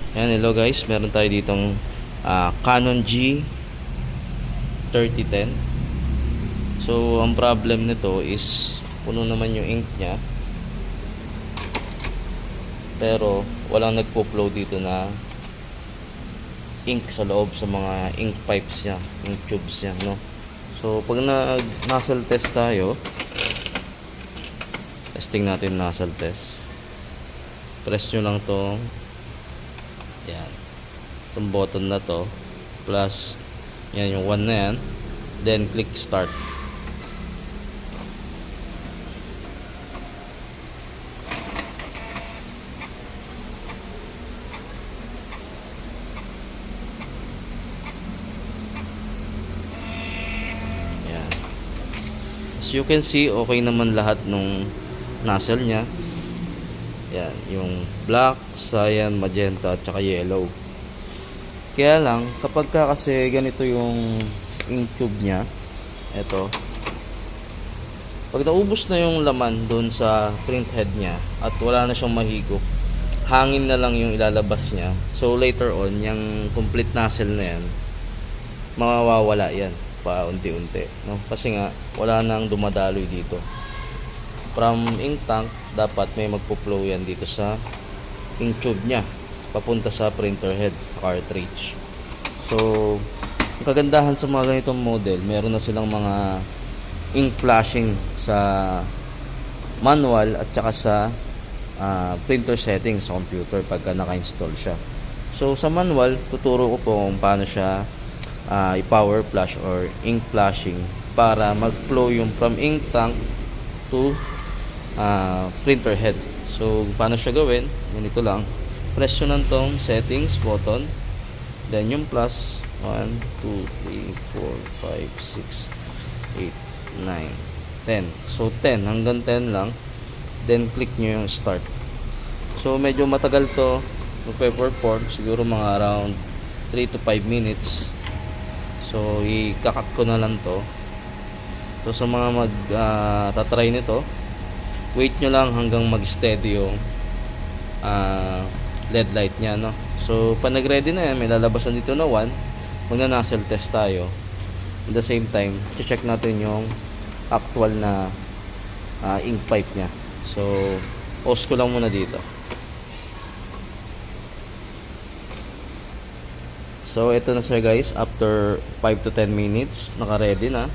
Ayan, hello guys, meron tayo ditong Canon G3010. So ang problem nito is puno naman yung ink nya, pero walang nagpo-flow dito na ink sa loob sa mga ink pipes nya, ink tubes nya, no? So pag nozzle test tayo, testing natin nozzle test. Press nyo lang tong yan, itong button na to, plus yan yung 1 na yan, then click start. Yan. As you can see, okay naman lahat nung nozzle nya. Yan, yung black, cyan, magenta, at saka yellow. Kaya lang, kapag kasi ganito yung ink tube nya, eto, pag naubos na yung laman doon sa print head nya at wala na siyang mahigop, hangin na lang yung ilalabas nya. So later on, yung complete nozzle na yan, mawawala yan pa unti-unti, no? Kasi nga wala nang dumadaloy dito. From ink tank, dapat may magpo-flow yan dito sa ink tube nya papunta sa printer head, sa cartridge. So ang kagandahan sa mga ganitong model, meron na silang mga ink flashing sa manual at saka sa printer settings sa computer pagka naka-install siya. So sa manual, tuturo ko po kung paano siya i-power flash or ink flashing para mag-flow yung from ink tank to printer head. So paano siya gawin? Ganito lang. Press nyo lang tong settings button, then yung plus 1, 2, 3, 4, 5, 6, 8, 9, 10. So 10 hanggang 10 lang, then click nyo yung start. So medyo matagal to magpe-perform, siguro mga around 3 to 5 minutes. So ikakak ko na lang to. So sa mga tatry nito, wait nyo lang hanggang mag-steady yung LED light nya, no? So pag nag-ready na yan, may lalabasan dito na 1. Magna-nozzle test tayo. At the same time, check natin yung actual na ink pipe nya. So pause ko lang muna dito. So ito na siya guys, after 5 to 10 minutes, naka-ready na.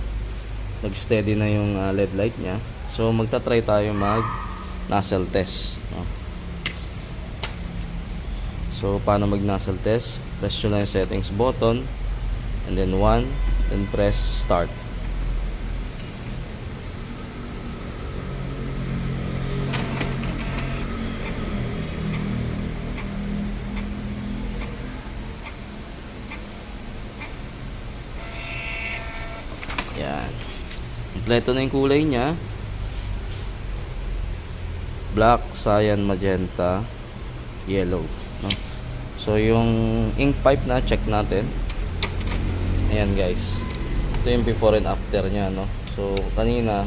Nag-steady na yung LED light nya. So magta-try tayo mag nozzle test, no? So paano mag nozzle test? Press nyo lang yung settings button, and then 1, then press start. Yan, kompleto na yung kulay nya, black, cyan, magenta, yellow, no? So yung ink pipe na, check natin. Ayan guys, ito yung before and after nya, no? So kanina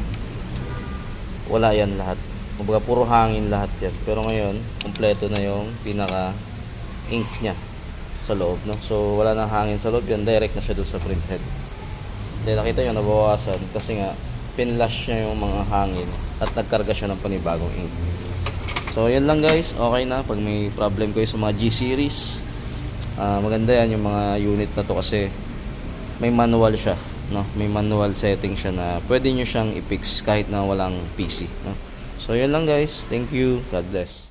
wala yan lahat, kumbaga puro hangin lahat yan, pero ngayon kompleto na yung pinaka ink nya sa loob, no? So wala nang hangin sa loob, yan direct na siya doon sa print head. Then nakita nyo nabawasan kasi nga pinlash niya yung mga hangin at nagkarga siya ng panibagong ink. So yan lang guys, okay na. Pag may problem kayo sa mga G-series, maganda yan yung mga unit na to kasi may manual siya, no? May manual setting siya na pwede nyo siyang i-fix kahit na walang PC, no? So yan lang guys, thank you, God bless.